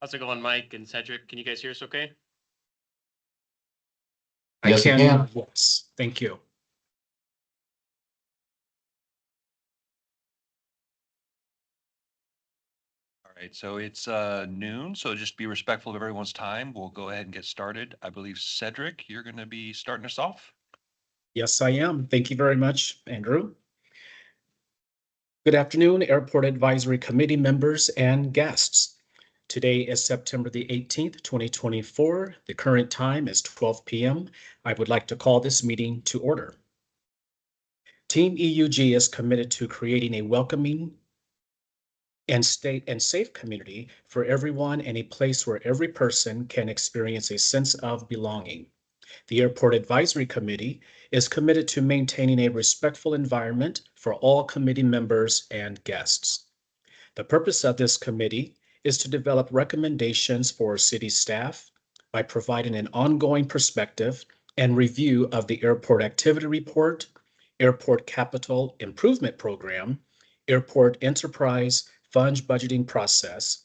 How's it going, Mike and Cedric? Can you guys hear us okay? Yes, I can. Yes, thank you. All right, so it's noon, so just be respectful of everyone's time. We'll go ahead and get started. I believe Cedric, you're going to be starting us off. Yes, I am. Thank you very much, Andrew. Good afternoon, Airport Advisory Committee members and guests. Today is September the 18th, 2024. The current time is 12 p.m. I would like to call this meeting to order. Team EUG is committed to creating a welcoming and safe community for everyone and a place where every person can experience a sense of belonging. The Airport Advisory Committee is committed to maintaining a respectful environment for all committee members and guests. The purpose of this committee is to develop recommendations for city staff by providing an ongoing perspective and review of the airport activity report, airport capital improvement program, airport enterprise fund budgeting process,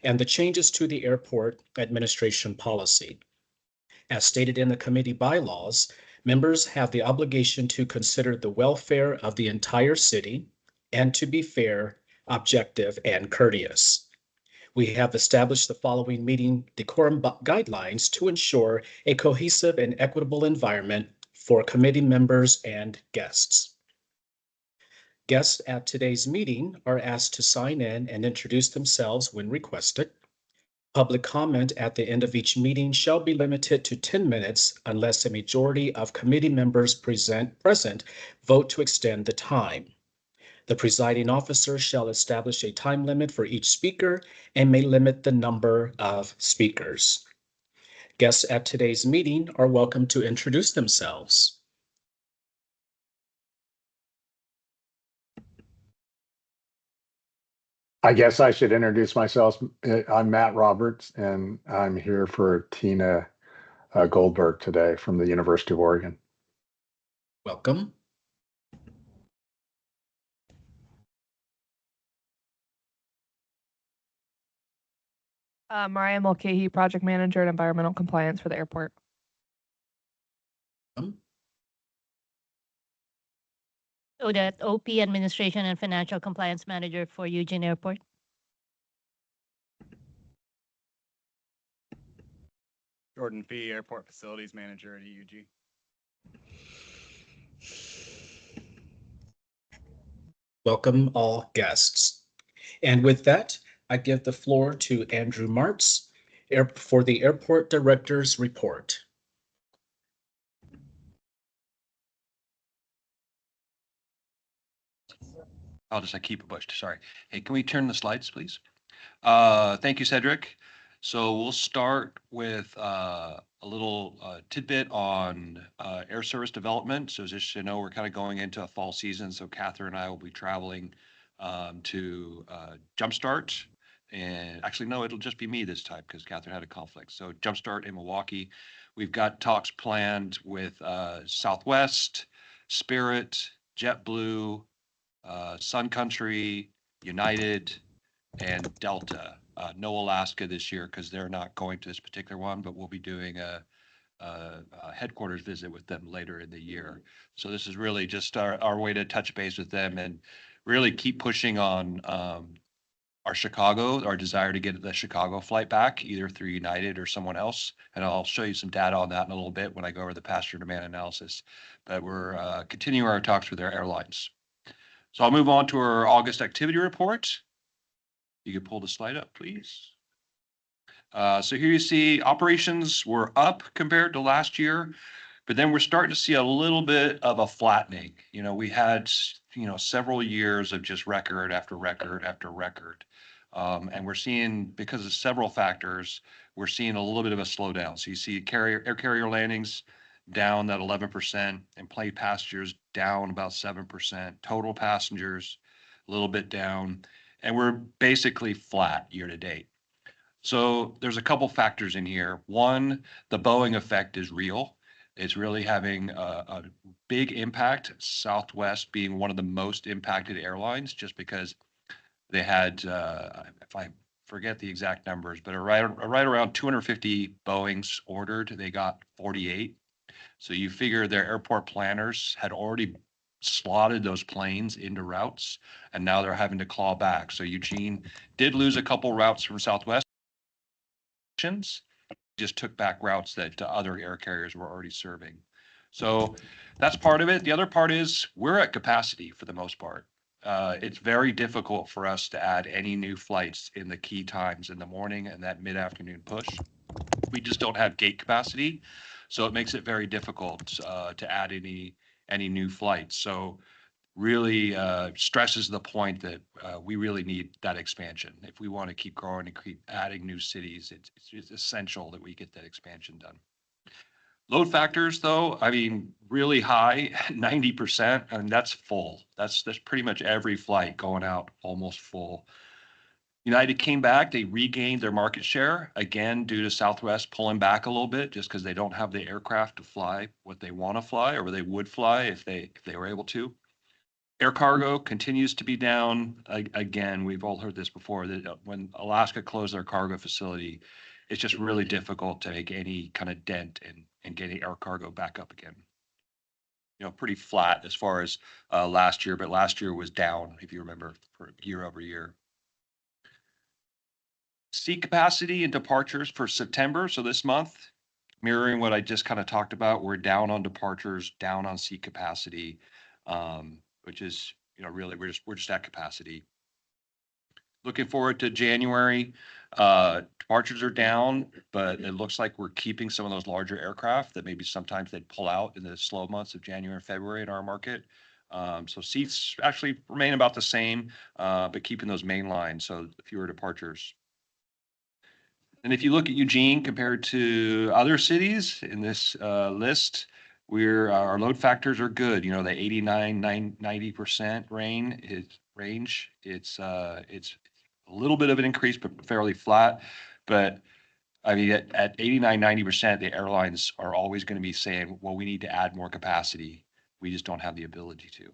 and the changes to the airport administration policy. As stated in the committee bylaws, members have the obligation to consider the welfare of the entire city and to be fair, objective, and courteous. We have established the following meeting decorum guidelines to ensure a cohesive and equitable environment for committee members and guests. Guests at today's meeting are asked to sign in and introduce themselves when requested. Public comment at the end of each meeting shall be limited to 10 minutes unless a majority of committee members present vote to extend the time. The presiding officer shall establish a time limit for each speaker and may limit the number of speakers. Guests at today's meeting are welcome to introduce themselves. I guess I should introduce myself. I'm Matt Roberts, and I'm here for Tina Goldberg today from the University of Oregon. Welcome. Mariah Mulcahy, Project Manager and Environmental Compliance for the airport. Odette OP, Administration and Financial Compliance Manager for Eugene Airport. Jordan Fee, Airport Facilities Manager at EUG. Welcome all guests. And with that, I give the floor to Andrew Martz for the Airport Director's Report. I keep a bunch. Sorry. Hey, can we turn the slides, please? Thank you, Cedric. So we'll start with a little tidbit on air service development. So just so you know, we're kind of going into a fall season. So Catherine and I will be traveling to Jumpstart. And actually, no, it'll just be me this time because Catherine had a conflict. So Jumpstart in Milwaukee. We've got talks planned with Southwest, Spirit, JetBlue, Sun Country, United, and Delta. No Alaska this year because they're not going to this particular one, but we'll be doing a headquarters visit with them later in the year. So this is really just our way to touch base with them and really keep pushing on our desire to get the Chicago flight back, either through United or someone else. And I'll show you some data on that in a little bit when I go over the passenger demand analysis. But we're continuing our talks with our airlines. So I'll move on to our August activity report. You can pull the slide up, please. So here you see operations were up compared to last year, but then we're starting to see a little bit of a flattening. You know, we had, several years of just record after record after record. And we're seeing, because of several factors, we're seeing a little bit of a slowdown. So you see air carrier landings down that 11%, and plane passengers down about 7%, total passengers a little bit down, and we're basically flat year to date. So there's a couple factors in here. One, the Boeing effect is real. It's really having a big impact, Southwest being one of the most impacted airlines, just because they had, if I forget the exact numbers, but right around 250 Boeings ordered. They got 48. So you figure their airport planners had already slotted those planes into routes, and now they're having to claw back. So Eugene did lose a couple routes from Southwest, just took back routes that other air carriers were already serving. So that's part of it. The other part is we're at capacity for the most part. It's very difficult for us to add any new flights in the key times in the morning and that mid-afternoon push. We just don't have gate capacity, so it makes it very difficult to add any new flights. So really stresses the point that we really need that expansion. If we want to keep growing and keep adding new cities, it's essential that we get that expansion done. Load factors, though, I mean, really high, 90%, and that's full. That's pretty much every flight going out almost full. United came back, they regained their market share, again, due to Southwest pulling back a little bit, just because they don't have the aircraft to fly what they want to fly or they would fly if they were able to. Air cargo continues to be down. Again, we've all heard this before, that when Alaska closed their cargo facility, it's just really difficult to make any kind of dent in getting air cargo back up again. You know, pretty flat as far as last year, but last year was down, if you remember, for year over year. Seat capacity and departures for September, so this month, mirroring what I just kind of talked about, we're down on departures, down on seat capacity. Which is, you know, really, we're just at capacity. Looking forward to January, departures are down, but it looks like we're keeping some of those larger aircraft that maybe sometimes they'd pull out in the slow months of January and February in our market. So seats actually remain about the same, but keeping those main lines, so fewer departures. And if you look at Eugene compared to other cities in this list, our load factors are good. You know, the 89, 90% range. It's a little bit of an increase, but fairly flat. But I mean, at 89, 90%, the airlines are always going to be saying, well, we need to add more capacity. We just don't have the ability to.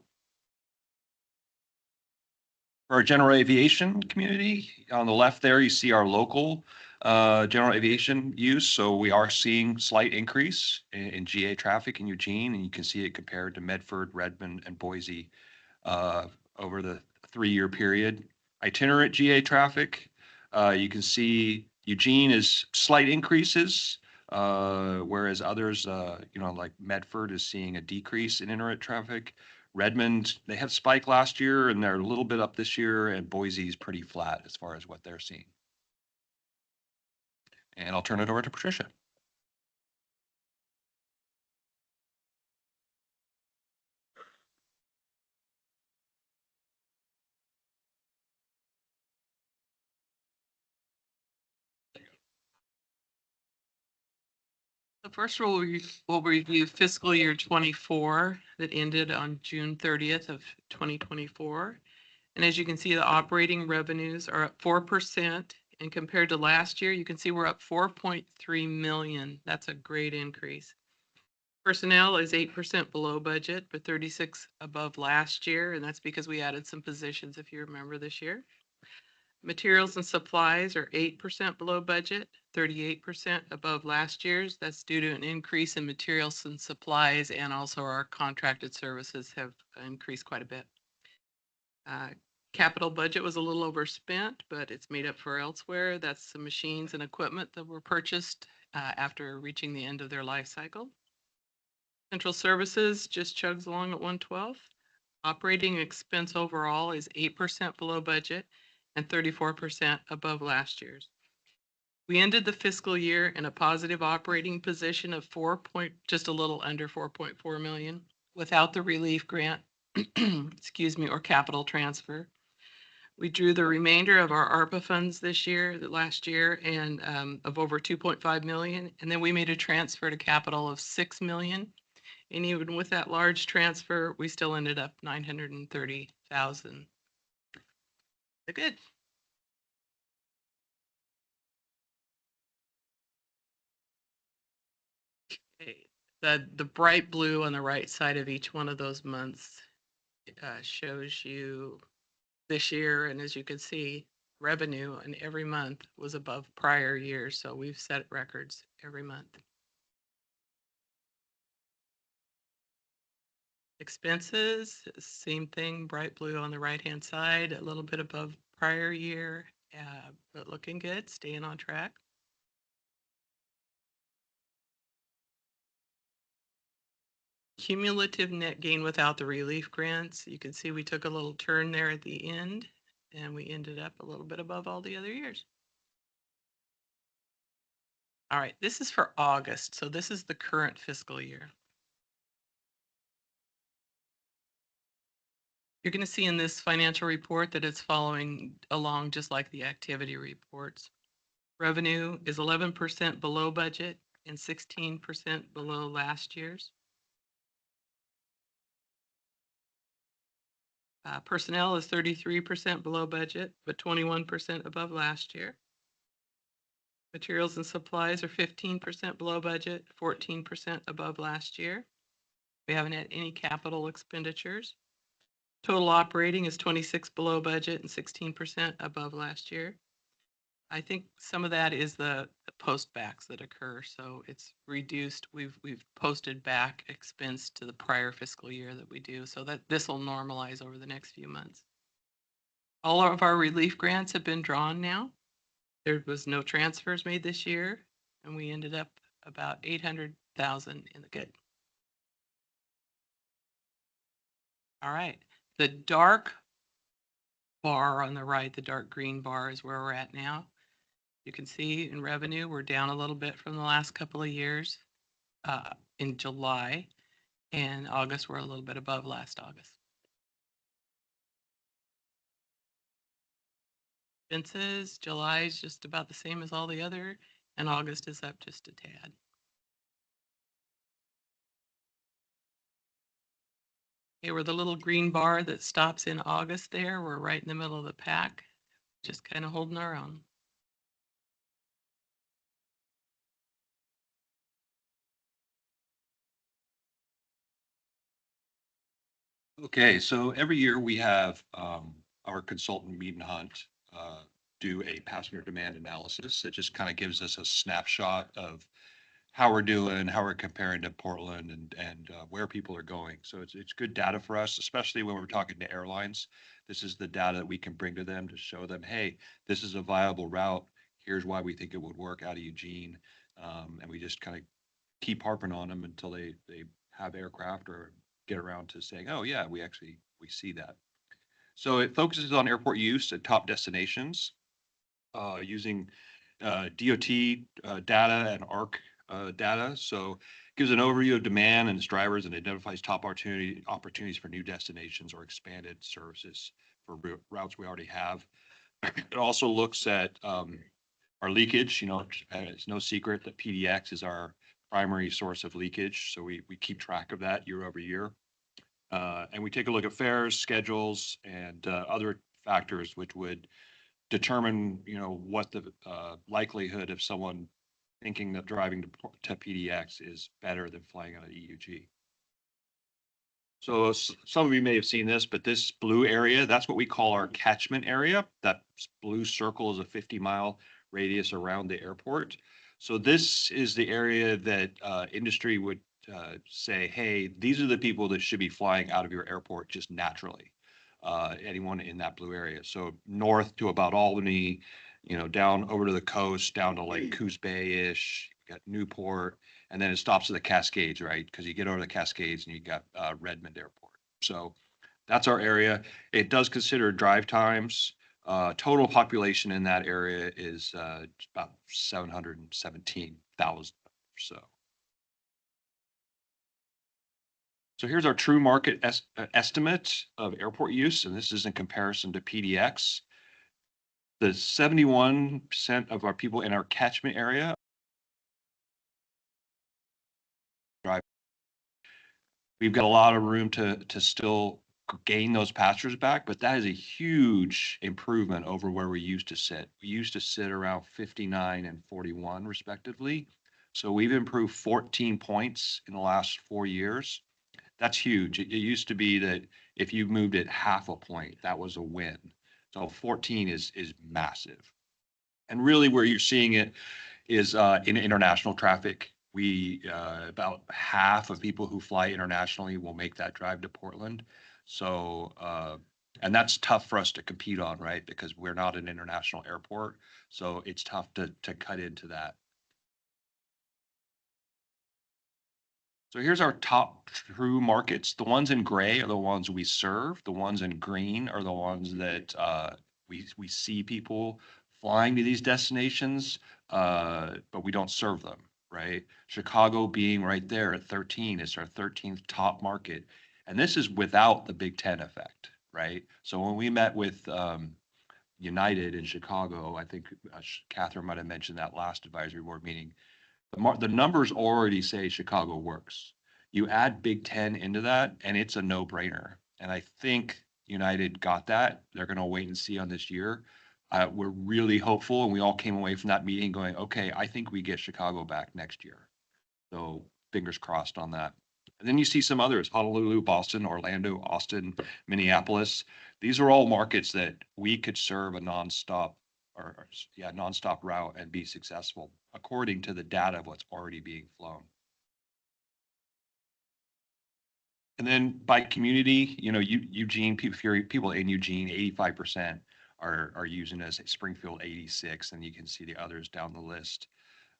For our general aviation community, on the left there, you see our local general aviation use. So we are seeing slight increase in GA traffic in Eugene, and you can see it compared to Medford, Redmond, and Boise over the 3-year period. Itinerant GA traffic, you can see Eugene is slight increases, whereas others, you know, like Medford is seeing a decrease in itinerant traffic. Redmond, they had a spike last year and they're a little bit up this year, and Boise is pretty flat as far as what they're seeing. And I'll turn it over to Patricia. So first we'll review fiscal year 24 that ended on June 30th of 2024. And as you can see, the operating revenues are up 4%. And compared to last year, you can see we're up 4.3 million. That's a great increase. Personnel is 8% below budget, but 36 above last year. And that's because we added some positions, if you remember, this year. Materials and supplies are 8% below budget, 38% above last year's. That's due to an increase in materials and supplies, and also our contracted services have increased quite a bit. Capital budget was a little overspent, but it's made up for elsewhere. That's some machines and equipment that were purchased after reaching the end of their life cycle. Central services just chugs along at 112. Operating expense overall is 8% below budget and 34% above last year's. We ended the fiscal year in a positive operating position of just a little under 4.4 million without the relief grant, excuse me, or capital transfer. We drew the remainder of our ARPA funds last year, and of over 2.5 million. And then we made a transfer to capital of 6 million. And even with that large transfer, we still ended up 930,000. Good. Okay. The bright blue on the right side of each one of those months shows you this year, and as you can see, revenue and every month was above prior years. So we've set records every month. Expenses, same thing, bright blue on the right-hand side, a little bit above prior year, but looking good, staying on track. Cumulative net gain without the relief grants. You can see we took a little turn there at the end and we ended up a little bit above all the other years. All right, this is for August. So this is the current fiscal year. You're going to see in this financial report that it's following along just like the activity reports. Revenue is 11% below budget and 16% below last year's. Personnel is 33% below budget, but 21% above last year. Materials and supplies are 15% below budget, 14% above last year. We haven't had any capital expenditures. Total operating is 26 below budget and 16% above last year. I think some of that is the post backs that occur. So it's reduced. We've posted back expense to the prior fiscal year that we do. So that this will normalize over the next few months. All of our relief grants have been drawn now. There was no transfers made this year, and we ended up about 800,000 in the good. All right. The dark bar on the right, the dark green bar is where we're at now. You can see in revenue, we're down a little bit from the last couple of years in July, and August, we're a little bit above last August. Expenses, July is just about the same as all the other, and August is up just a tad. Okay, we're the little green bar that stops in August there. We're right in the middle of the pack, just kind of holding our own. Okay, so every year we have our consultant Mead and Hunt do a passenger demand analysis. It just kind of gives us a snapshot of how we're doing, how we're comparing to Portland, and where people are going. So it's good data for us, especially when we're talking to airlines. This is the data that we can bring to them to show them, hey, this is a viable route. Here's why we think it would work out of Eugene, and we just kind of keep harping on them until they have aircraft or get around to saying, oh yeah, we see that. So it focuses on airport use at top destinations using DOT data and ARC data. So it gives an overview of demand and its drivers and identifies top opportunities for new destinations or expanded services for routes we already have. It also looks at our leakage. You know, it's no secret that PDX is our primary source of leakage. So we keep track of that year over year. And we take a look at fares, schedules, and other factors which would determine, you know, what the likelihood of someone thinking that driving to PDX is better than flying out of EUG. So some of you may have seen this, but this blue area, that's what we call our catchment area. That blue circle is a 50-mile radius around the airport. So this is the area that industry would say, hey, these are the people that should be flying out of your airport just naturally. Anyone in that blue area. So north to about Albany, you know, down over to the coast, down to like Coos Bay-ish, you got Newport, and then it stops at the Cascades, right? Because you get over the Cascades and you got Redmond Airport. So that's our area. It does consider drive times. Total population in that area is about 717,000 or so. So here's our true market estimate of airport use, and this is in comparison to PDX. The 71% of our people in our catchment area drive. We've got a lot of room to still gain those passengers back, but that is a huge improvement over where we used to sit. We used to sit around 59 and 41 respectively. So we've improved 14 points in the last 4 years. That's huge. It used to be that if you moved it half a point, that was a win. So 14 is massive. And really where you're seeing it is in international traffic. We about half of people who fly internationally will make that drive to Portland. So and that's tough for us to compete on, right? Because we're not an international airport. So it's tough to cut into that. So here's our top true markets. The ones in gray are the ones we serve. The ones in green are the ones that we see people flying to these destinations, but we don't serve them, right? Chicago being right there at 13 is our 13th top market. And this is without the Big Ten effect, right? So when we met with United in Chicago, I think Catherine might have mentioned that last advisory board meeting, the numbers already say Chicago works. You add Big Ten into that, and it's a no-brainer. And I think United got that. They're going to wait and see on this year. We're really hopeful, and we all came away from that meeting going, okay, I think we get Chicago back next year. So fingers crossed on that. And then you see some others: Honolulu, Boston, Orlando, Austin, Minneapolis. These are all markets that we could serve a nonstop nonstop route and be successful according to the data of what's already being flown. And then by community, Eugene, people in Eugene, 85% are using us. Springfield 86, and you can see the others down the list.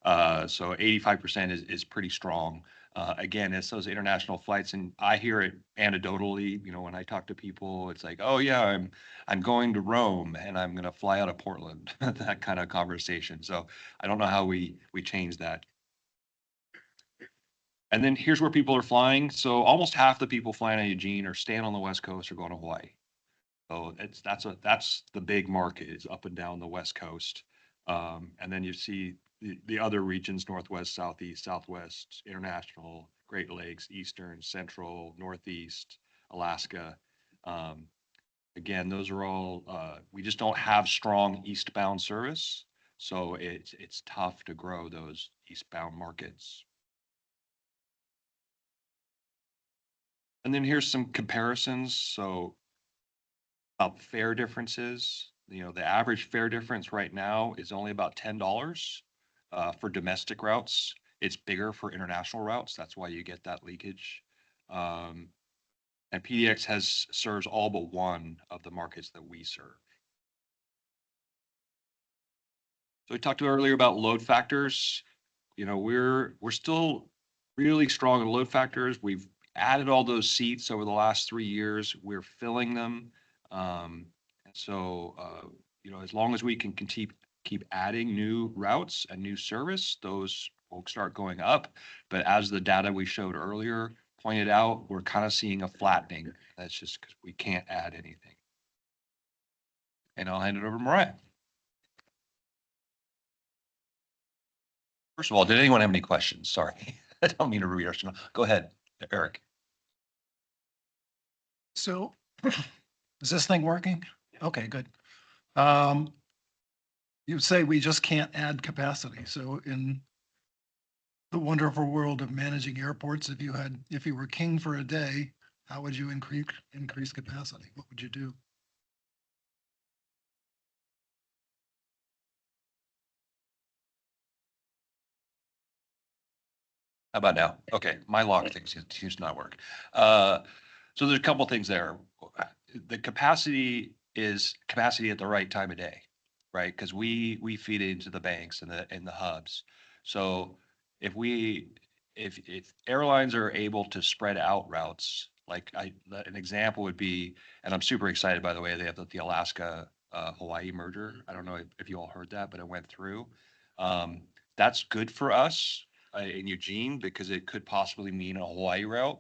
So 85% is pretty strong. Again, it's those international flights, and I hear it anecdotally. When I talk to people, it's like, oh yeah, I'm going to Rome and I'm going to fly out of Portland. That kind of conversation. So I don't know how we change that. And then here's where people are flying. So almost half the people flying out of Eugene are staying on the West Coast or going to Hawaii. So that's the big market, is up and down the West Coast. And then you see the other regions: Northwest, Southeast, Southwest, International, Great Lakes, Eastern, Central, Northeast, Alaska. Again, those are all, we just don't have strong eastbound service. So it's tough to grow those eastbound markets. And then here's some comparisons. So about fare differences. The average fare difference right now is only about $10 for domestic routes. It's bigger for international routes. That's why you get that leakage. And PDX serves all but one of the markets that we serve. So we talked earlier about load factors. We're still really strong in load factors. We've added all those seats over the last 3 years. We're filling them. So, as long as we can keep adding new routes and new service, those will start going up. But as the data we showed earlier pointed out, we're kind of seeing a flattening. That's just because we can't add anything. And I'll hand it over to Mariah. First of all, did anyone have any questions? Sorry, I don't mean to read our. Go ahead, Eric. So is this thing working? Okay, good. You say we just can't add capacity. So in the wonderful world of managing airports, if you were king for a day, how would you increase capacity? What would you do? How about now? Okay, my lock thing seems to not work. So there's a couple things there. The capacity is capacity at the right time of day, right? Because we feed it into the banks and the hubs. So if airlines are able to spread out routes, like an example would be, and I'm super excited, by the way, they have the Alaska Hawaii merger. I don't know if you all heard that, but it went through. That's good for us in Eugene, because it could possibly mean a Hawaii route.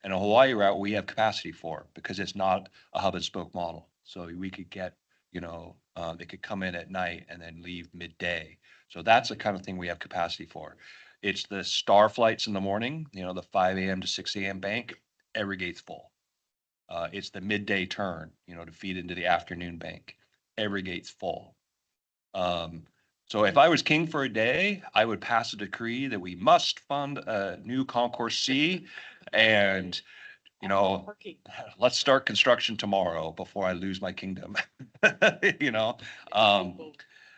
And a Hawaii route we have capacity for, because it's not a hub and spoke model. So we could get, they could come in at night and then leave midday. So that's the kind of thing we have capacity for. It's the star flights in the morning, the 5 a.m. to 6 a.m. bank, every gate's full. It's the midday turn, to feed into the afternoon bank, every gate's full. So if I was king for a day, I would pass a decree that we must fund a new Concourse C, and you know, let's start construction tomorrow before I lose my kingdom. You know,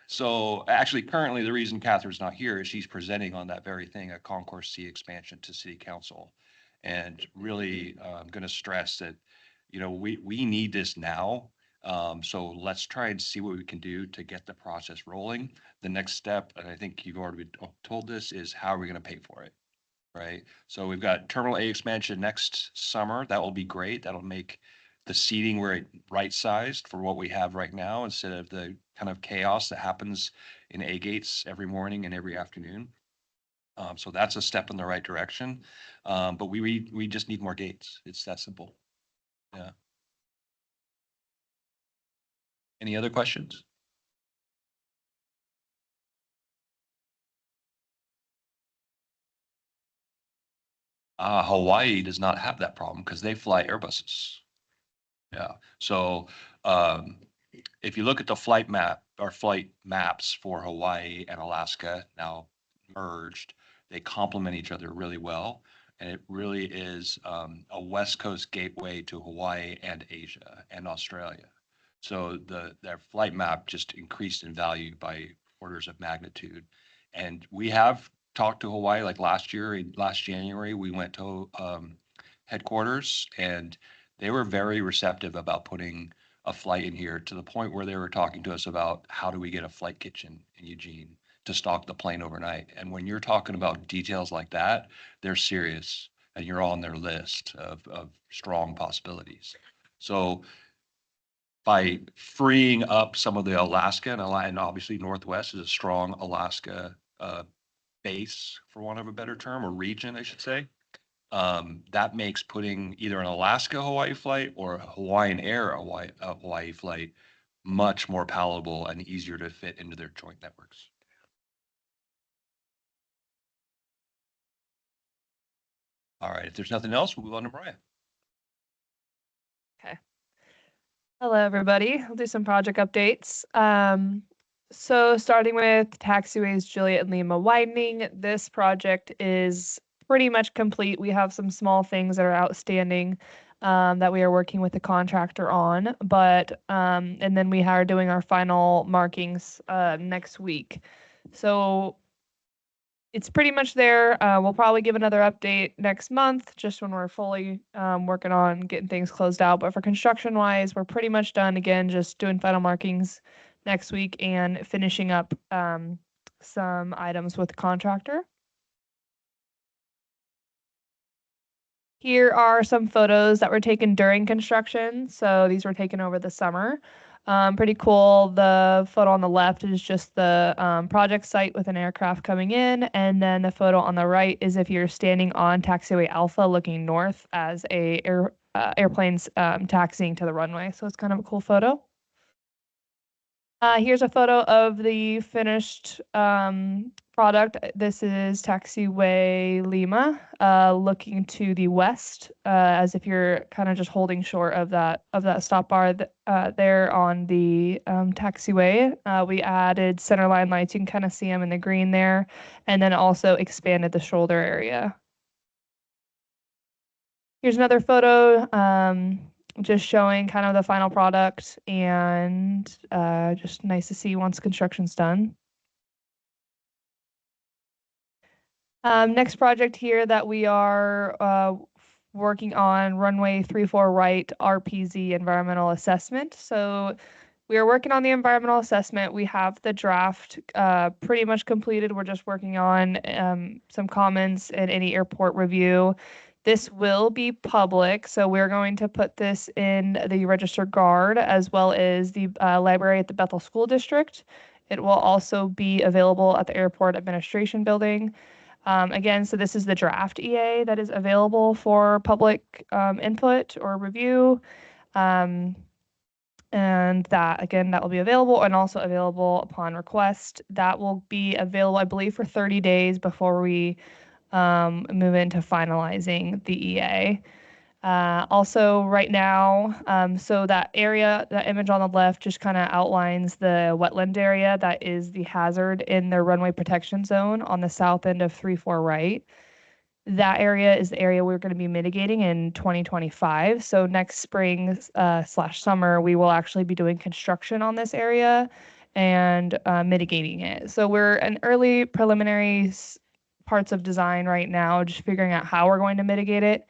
so actually currently the reason Catherine's not here is she's presenting on that very thing, a Concourse C expansion to city council. And really, I'm going to stress that, you know, we need this now. So let's try and see what we can do to get the process rolling. The next step, and I think you've already been told this, is how are we going to pay for it? Right? So we've got Terminal A expansion next summer. That will be great. That'll make the seating right sized for what we have right now instead of the kind of chaos that happens in A gates every morning and every afternoon. So that's a step in the right direction. But we just need more gates. It's that simple. Yeah. Any other questions? Hawaii does not have that problem because they fly Airbuses. Yeah. So if you look at the flight map or flight maps for Hawaii and Alaska now merged, they complement each other really well. And it really is a West Coast gateway to Hawaii and Asia and Australia. So their flight map just increased in value by orders of magnitude. And we have talked to Hawaii like last January, we went to headquarters and they were very receptive about putting a flight in here to the point where they were talking to us about how do we get a flight kitchen in Eugene to stock the plane overnight. And when you're talking about details like that, they're serious and you're on their list of strong possibilities. So by freeing up some of the Alaska and obviously Northwest is a strong Alaska base, for want of a better term, or region, I should say. That makes putting either an Alaska Hawaii flight or a Hawaiian Air Hawaii flight much more palatable and easier to fit into their joint networks. All right, if there's nothing else, we'll move on to Mariah. Okay. Hello, everybody. I'll do some project updates. So starting with taxiways Juliet and Lima widening, this project is pretty much complete. We have some small things that are outstanding that we are working with the contractor on, but and then we are doing our final markings next week. So it's pretty much there. We'll probably give another update next month, just when we're fully working on getting things closed out. But for construction wise, we're pretty much done. Again, just doing final markings next week and finishing up some items with the contractor. Here are some photos that were taken during construction. So these were taken over the summer. Pretty cool. The photo on the left is just the project site with an aircraft coming in. And then the photo on the right is if you're standing on taxiway Alpha looking north as airplanes taxiing to the runway. So it's kind of a cool photo. Here's a photo of the finished product. This is taxiway Lima, looking to the west, as if you're kind of just holding short of that stop bar there on the taxiway. We added centerline lights. You can kind of see them in the green there, and then also expanded the shoulder area. Here's another photo. Just showing kind of the final product and just nice to see once construction's done. Next project here that we are working on, runway 34 right RPZ environmental assessment. So we are working on the environmental assessment. We have the draft pretty much completed. We're just working on some comments and any airport review. This will be public, so we're going to put this in the Register Guard as well as the library at the Bethel School District. It will also be available at the Airport Administration Building. Again, so this is the draft EA that is available for public input or review. And that, again, that will be available and also available upon request. That will be available, I believe, for 30 days before we move into finalizing the EA. Also right now, so that area, that image on the left just kind of outlines the wetland area that is the hazard in the runway protection zone on the south end of 34 right. That area is the area we're going to be mitigating in 2025. So next spring slash summer, we will actually be doing construction on this area and mitigating it. So we're in early preliminary parts of design right now, just figuring out how we're going to mitigate it,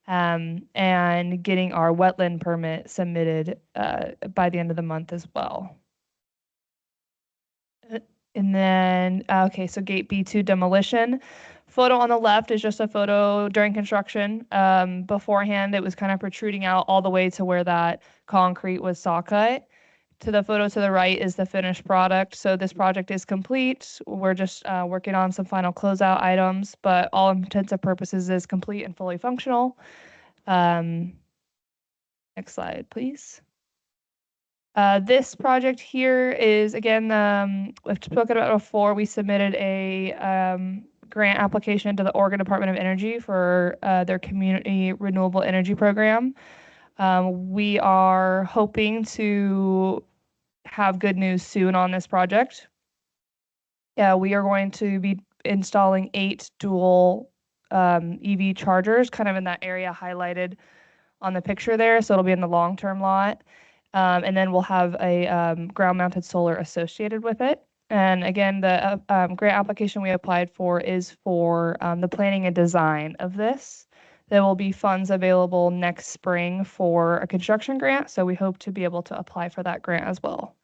and getting our wetland permit submitted by the end of the month as well. And then, okay, so gate B2 demolition. Photo on the left is just a photo during construction. Beforehand, it was kind of protruding out all the way to where that concrete was saw cut. To the photo to the right is the finished product. So this project is complete. We're just working on some final closeout items, but all intents and purposes is complete and fully functional. Next slide, please. This project here is, again, we've spoken about before, we submitted a grant application to the Oregon Department of Energy for their Community Renewable Energy Program. We are hoping to have good news soon on this project. Yeah, we are going to be installing 8 dual EV chargers, kind of in that area highlighted on the picture there. So it'll be in the long-term lot. And then we'll have a ground-mounted solar associated with it. And again, the grant application we applied for is for the planning and design of this. There will be funds available next spring for a construction grant, so we hope to be able to apply for that grant as well.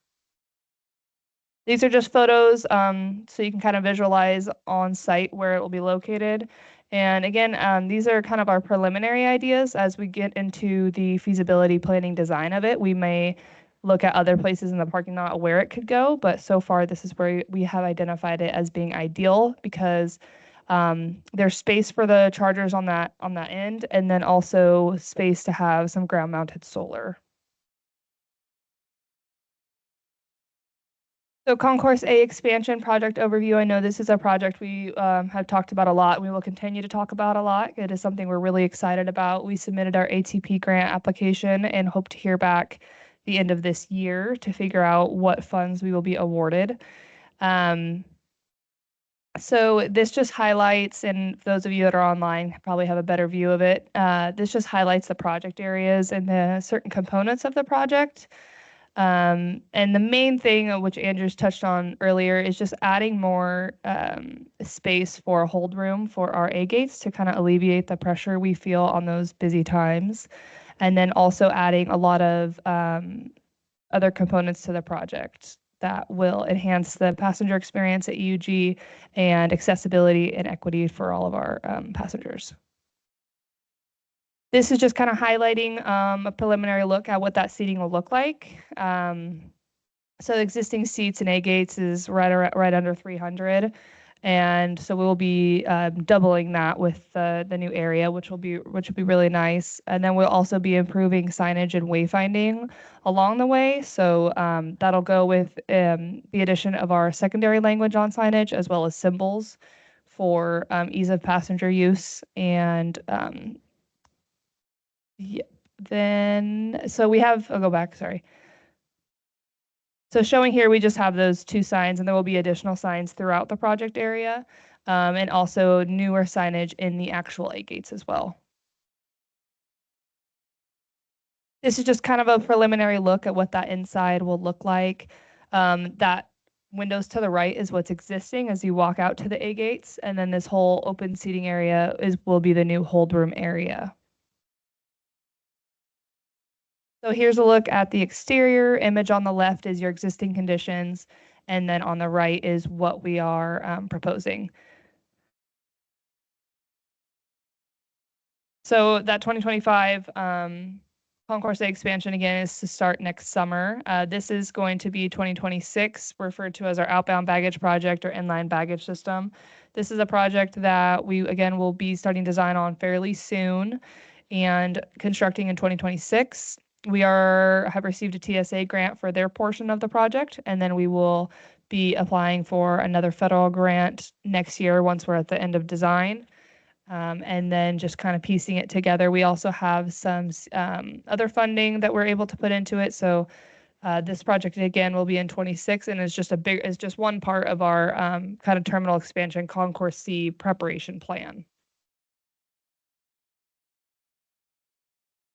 These are just photos, so you can kind of visualize on site where it will be located. And again, these are kind of our preliminary ideas. As we get into the feasibility planning design of it, we may look at other places in the parking lot where it could go, but so far this is where we have identified it as being ideal, because there's space for the chargers on that end, and then also space to have some ground mounted solar. So Concourse A expansion project overview. I know this is a project we have talked about a lot. We will continue to talk about a lot. It is something we're really excited about. We submitted our ATP grant application and hope to hear back the end of this year to figure out what funds we will be awarded. So this just highlights, and those of you that are online probably have a better view of it. This just highlights the project areas and the certain components of the project. And the main thing, which Andrew's touched on earlier, is just adding more space for a hold room for our A gates to kind of alleviate the pressure we feel on those busy times. And then also adding a lot of other components to the project that will enhance the passenger experience at UG and accessibility and equity for all of our passengers. This is just kind of highlighting a preliminary look at what that seating will look like. So the existing seats in A gates is right under 300. And so we will be doubling that with the new area, which will be really nice. And then we'll also be improving signage and wayfinding along the way. So that'll go with the addition of our secondary language on signage, as well as symbols for ease of passenger use. And yeah, then, so we have, I'll go back, sorry. So showing here, we just have those 2 signs, and there will be additional signs throughout the project area, and also newer signage in the actual A gates as well. This is just kind of a preliminary look at what that inside will look like. That windows to the right is what's existing as you walk out to the A gates, and then this whole open seating area will be the new hold room area. So here's a look at the exterior. Image on the left is your existing conditions, and then on the right is what we are proposing. So that 2025 Concourse A expansion, again, is to start next summer. This is going to be 2026, referred to as our outbound baggage project or inline baggage system. This is a project that we, again, will be starting design on fairly soon and constructing in 2026. We have received a TSA grant for their portion of the project, and then we will be applying for another federal grant next year once we're at the end of design, and then just kind of piecing it together. We also have some other funding that we're able to put into it. So this project again will be in 26, and is just one part of our kind of terminal expansion Concourse C preparation plan.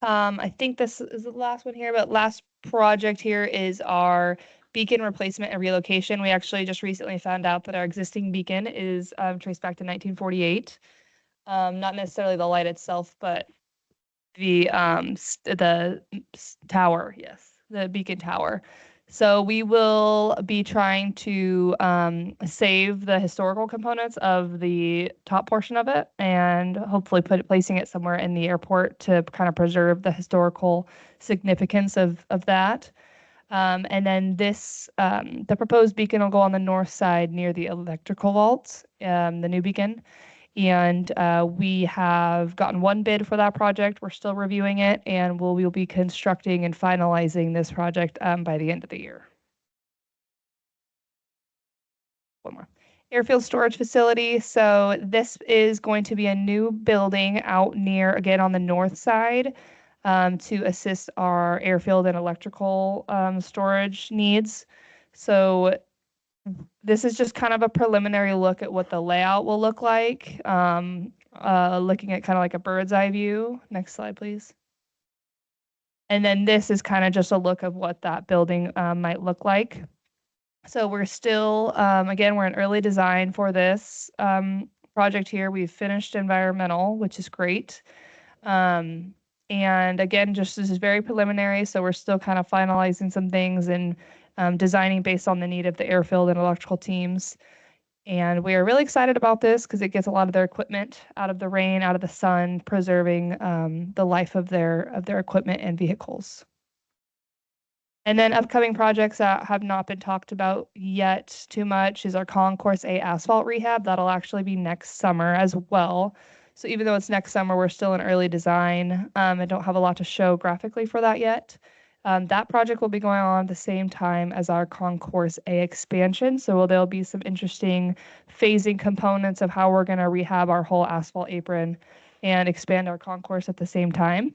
I think this is the last one here, but last project here is our beacon replacement and relocation. We actually just recently found out that our existing beacon is traced back to 1948. Not necessarily the light itself, but the tower, yes, the beacon tower. So we will be trying to save the historical components of the top portion of it and hopefully placing it somewhere in the airport to kind of preserve the historical significance of that. And then the proposed beacon will go on the north side near the electrical vaults, the new beacon. And we have gotten one bid for that project. We're still reviewing it, and we'll be constructing and finalizing this project by the end of the year. One more. Airfield storage facility. So this is going to be a new building out near, again, on the north side to assist our airfield and electrical storage needs. So this is just kind of a preliminary look at what the layout will look like. Looking at kind of like a bird's eye view. Next slide, please. And then this is kind of just a look of what that building might look like. So we're still, again, we're in early design for this project here. We've finished environmental, which is great. And again, just this is very preliminary, so we're still kind of finalizing some things and designing based on the need of the airfield and electrical teams. And we are really excited about this because it gets a lot of their equipment out of the rain, out of the sun, preserving the life of their equipment and vehicles. And then upcoming projects that have not been talked about yet too much is our Concourse A asphalt rehab. That'll actually be next summer as well. So even though it's next summer, we're still in early design. I don't have a lot to show graphically for that yet. That project will be going on at the same time as our Concourse A expansion. So there'll be some interesting phasing components of how we're going to rehab our whole asphalt apron and expand our concourse at the same time.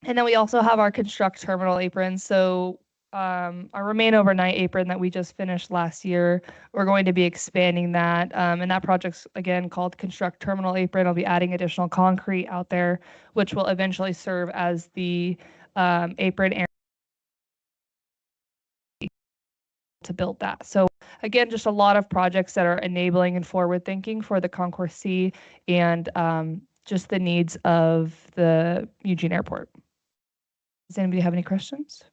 And then we also have our construct terminal apron. So our remain overnight apron that we just finished last year, we're going to be expanding that. And that project's again called construct terminal apron. I'll be adding additional concrete out there, which will eventually serve as the apron area to build that. So again, just a lot of projects that are enabling and forward thinking for the Concourse C and just the needs of the Eugene Airport. Does anybody have any questions?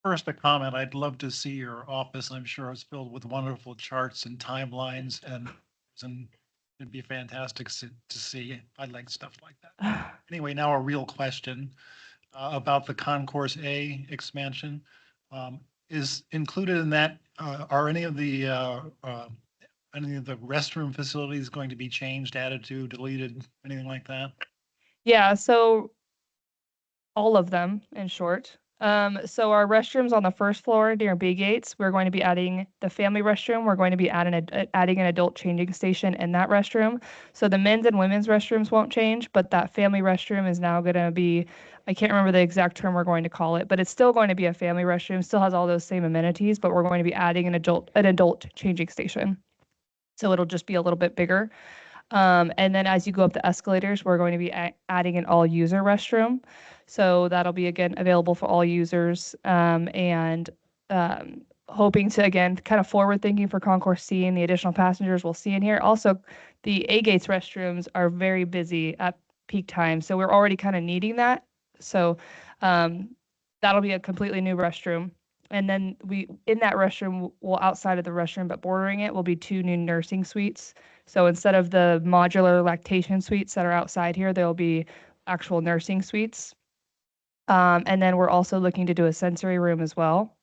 First, a comment. I'd love to see your office. I'm sure it's filled with wonderful charts and timelines, and it'd be fantastic to see. I like stuff like that. Anyway, now a real question about the Concourse A expansion. Is included in that, are any of the restroom facilities going to be changed, added to, deleted, anything like that? Yeah, so all of them, in short. So our restrooms on the first floor near B gates, we're going to be adding the family restroom. We're going to be adding an adult changing station in that restroom. So the men's and women's restrooms won't change, but that family restroom is now going to be, I can't remember the exact term we're going to call it, but it's still going to be a family restroom, still has all those same amenities, but we're going to be adding an adult changing station. So it'll just be a little bit bigger. And then as you go up the escalators, we're going to be adding an all-user restroom. So that'll be, again, available for all users and hoping to, again, kind of forward thinking for Concourse C and the additional passengers we'll see in here. Also, the A gates restrooms are very busy at peak time. So we're already kind of needing that. So that'll be a completely new restroom. And then in that restroom, well, outside of the restroom, but bordering it will be 2 new nursing suites. So instead of the modular lactation suites that are outside here, there'll be actual nursing suites. And then we're also looking to do a sensory room as well.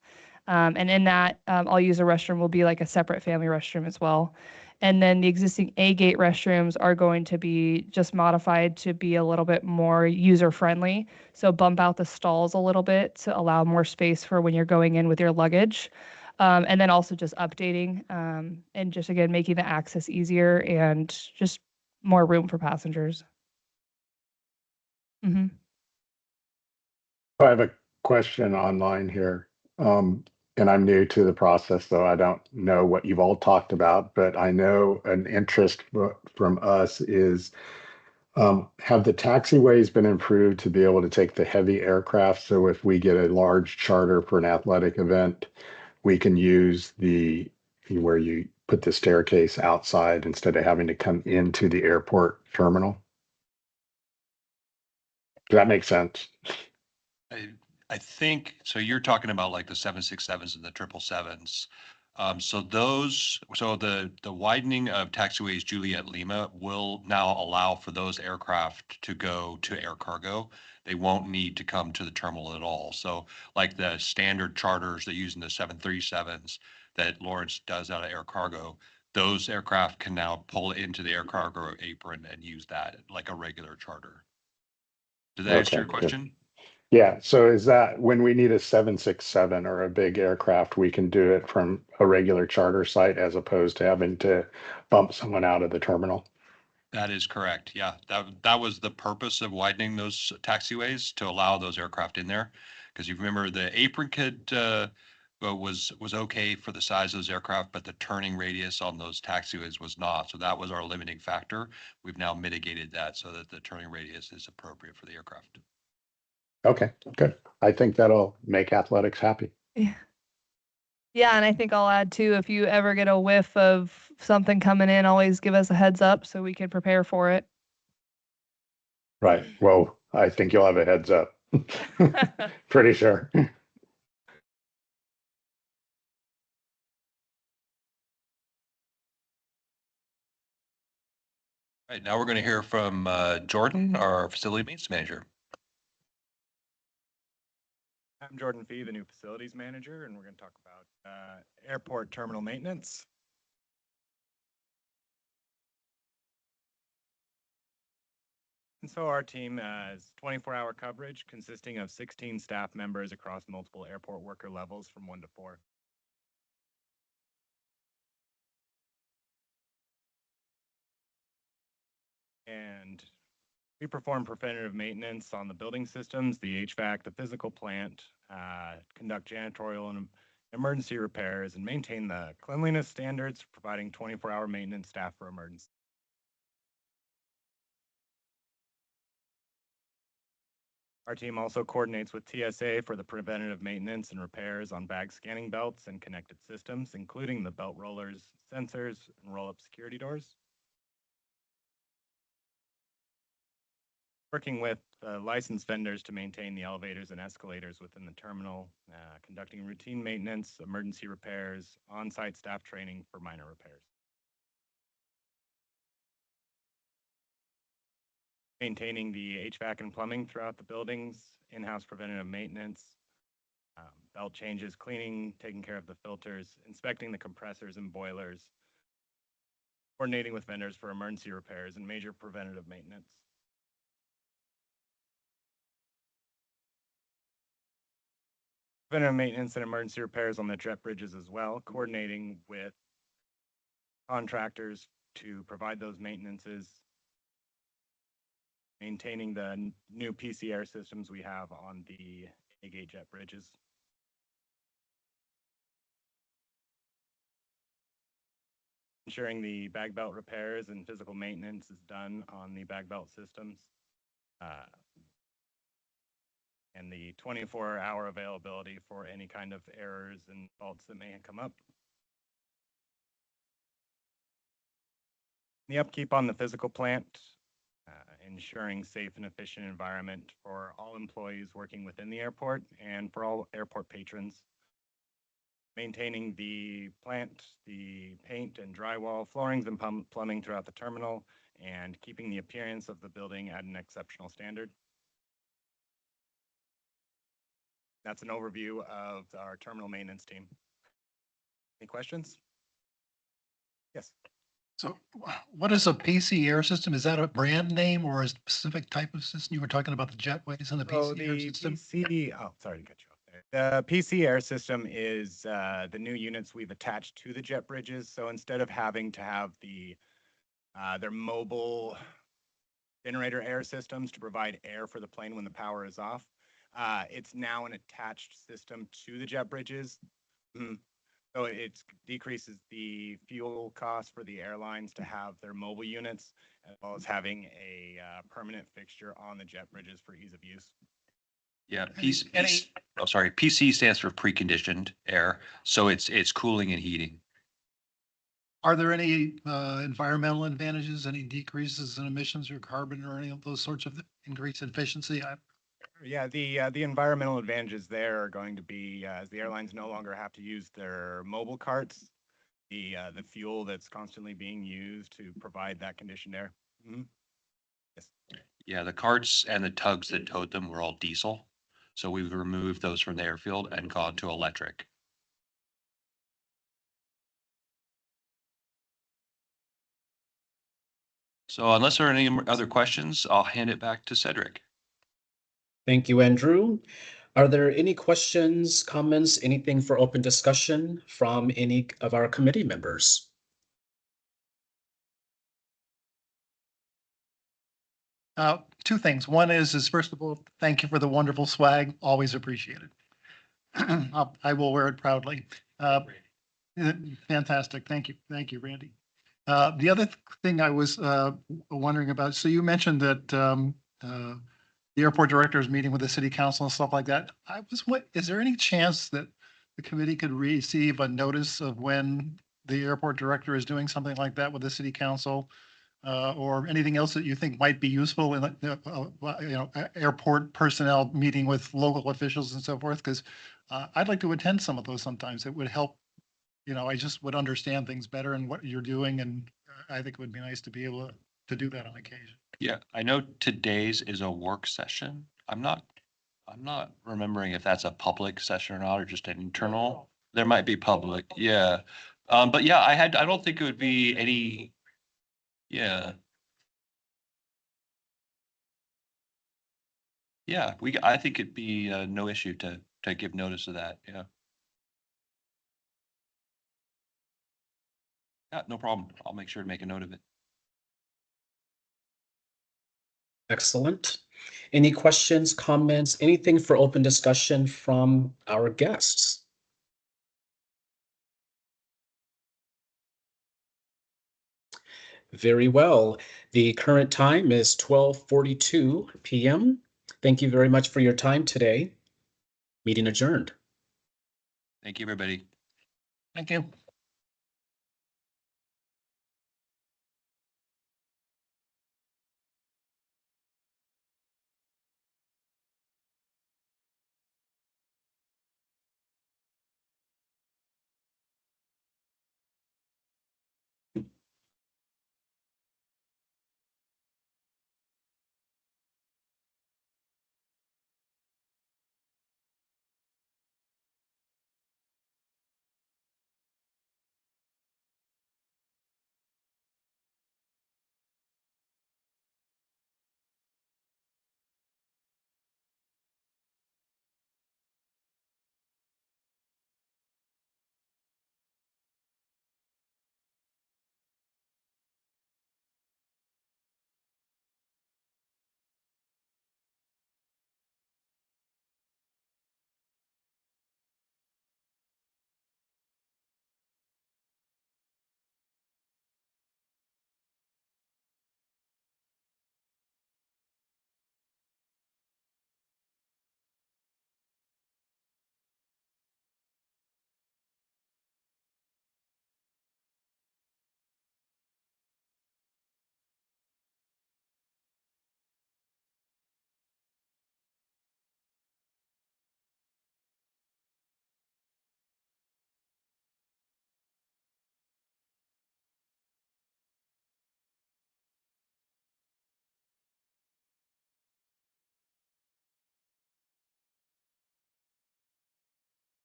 And in that, I'll use a restroom will be like a separate family restroom as well. And then the existing A gate restrooms are going to be just modified to be a little bit more user friendly. So bump out the stalls a little bit to allow more space for when you're going in with your luggage. And then also just updating and just, again, making the access easier and just more room for passengers. I have a question online here. and I'm new to the process, so I don't know what you've all talked about, but I know an interest from us is have the taxiways been improved to be able to take the heavy aircraft? So if we get a large charter for an athletic event, we can use where you put the staircase outside instead of having to come into the airport terminal. Does that make sense? I think, so you're talking about like the 767s and the 777s. So the widening of taxiways Juliet Lima will now allow for those aircraft to go to air cargo. They won't need to come to the terminal at all. So like the standard charters that use in the 737s that Lawrence does out of air cargo, those aircraft can now pull into the air cargo apron and use that like a regular charter. Did that answer your Okay, good. question? Yeah, so is that when we need a 767 or a big aircraft, we can do it from a regular charter site as opposed to having to bump someone out of the terminal? That is correct. Yeah, that was the purpose of widening those taxiways to allow those aircraft in there. Because you remember the apron was okay for the size of those aircraft, but the turning radius on those taxiways was not. So that was our limiting factor. We've now mitigated that so that the turning radius is appropriate for the aircraft. Okay, good. I think that'll make athletics happy. Yeah. Yeah, and I think I'll add too, if you ever get a whiff of something coming in, always give us a heads up so we can prepare for it. Right. Well, I think you'll have a heads up. Pretty sure. Right, now we're going to hear from Jordan, our facility maintenance manager. I'm Jordan Fee, the new facilities manager, and we're going to talk about airport terminal maintenance. And so our team has 24-hour coverage consisting of 16 staff members across multiple airport worker levels from 1 to 4. And we perform preventative maintenance on the building systems, the HVAC, the physical plant, conduct janitorial and emergency repairs, and maintain the cleanliness standards, providing 24-hour maintenance staff for emergencies. Our team also coordinates with TSA for the preventative maintenance and repairs on bag scanning belts and connected systems, including the belt rollers, sensors, and roll-up security doors. Working with licensed vendors to maintain the elevators and escalators within the terminal, conducting routine maintenance, emergency repairs, on-site staff training for minor repairs. Maintaining the HVAC and plumbing throughout the buildings, in-house preventative maintenance, belt changes, cleaning, taking care of the filters, inspecting the compressors and boilers, coordinating with vendors for emergency repairs and major preventative maintenance. Preventative maintenance and emergency repairs on the jet bridges as well, coordinating with contractors to provide those maintenances, maintaining the new PCR systems we have on the A-gate jet bridges. Ensuring the bag belt repairs and physical maintenance is done on the bag belt systems. And the 24-hour availability for any kind of errors and faults that may come up. The upkeep on the physical plant, ensuring safe and efficient environment for all employees working within the airport and for all airport patrons. Maintaining the plant, the paint and drywall, floorings and plumbing throughout the terminal, and keeping the appearance of the building at an exceptional standard. That's an overview of our terminal maintenance team. Any questions? Yes. So what is a PC air system? Is that a brand name or a specific type of system? You were talking about the jetways and the So PC air the system. sorry to cut you off there. The PC air system is the new units we've attached to the jet bridges. So instead of having to have their mobile generator air systems to provide air for the plane when the power is off, it's now an attached system to the jet bridges So it decreases the fuel cost for the airlines to have their mobile units, as well as having a permanent fixture on the jet bridges for ease of use. Yeah, PC stands for preconditioned air, so it's cooling and heating. Are there any environmental advantages, any decreases in emissions or carbon or any of those sorts of increased efficiency? Yeah, the environmental advantages there are going to be as the airlines no longer have to use their mobile carts, the fuel that's constantly being used to provide that conditioned air. Yes. Yeah, the carts and the tugs that towed them were all diesel. So we've removed those from the airfield and gone to electric. So unless there are any other questions, I'll hand it back to Cedric. Thank you, Andrew. Are there any questions, comments, anything for open discussion from any of our committee members? Two things. One is first of all, thank you for the wonderful swag. Always appreciated. I will wear it proudly. Fantastic. Thank you. Thank you, Randy. The other thing I was wondering about, so you mentioned that the airport director is meeting with the city council and stuff like that. Is there any chance that the committee could receive a notice of when the airport director is doing something like that with the city council? Or anything else that you think might be useful in, airport personnel meeting with local officials and so forth? Because I'd like to attend some of those sometimes. It would help. I just would understand things better and what you're doing, and I think it would be nice to be able to do that on occasion. Yeah, I know today's is a work session. I'm not remembering if that's a public session or not, or just an internal. There might be public, yeah. But yeah, I don't think it would be any, yeah. Yeah, I think it'd be no issue to give notice of that, yeah. Yeah, no problem. I'll make sure to make a note of it. Excellent. Any questions, comments, anything for open discussion from our guests? Very well. The current time is 12:42 p.m. Thank you very much for your time today. Meeting adjourned. Thank you, everybody. Thank you.